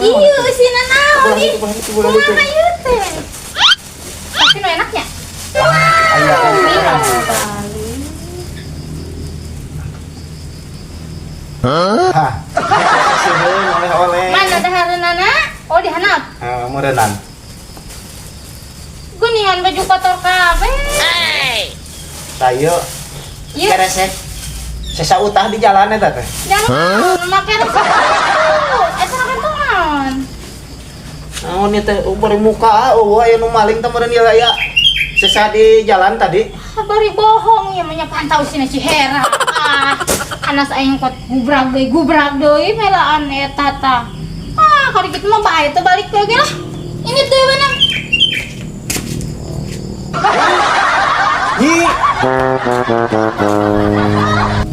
Iya, sina naon ih. Kumaha ieu teh? Tapi nu enaknya. Mana dahareunana? Oh, dihanap. Modelan. Geuningan baju kotor kabeh. Sayo Ieu keresek. Sesa utah di jalan eta teh. jangan make resep. Eta kan naon? Naon ieu teh bari muka aya nu maling teh meureun ieu aya. Sesa di jalan tadi. Bari bohong ya nya pantau sina si Hera. Anas aing kot gubrak deui melaan eta tah. Kali kitu mah bae teh balik we ge lah. Ini teh beunang. Nyi.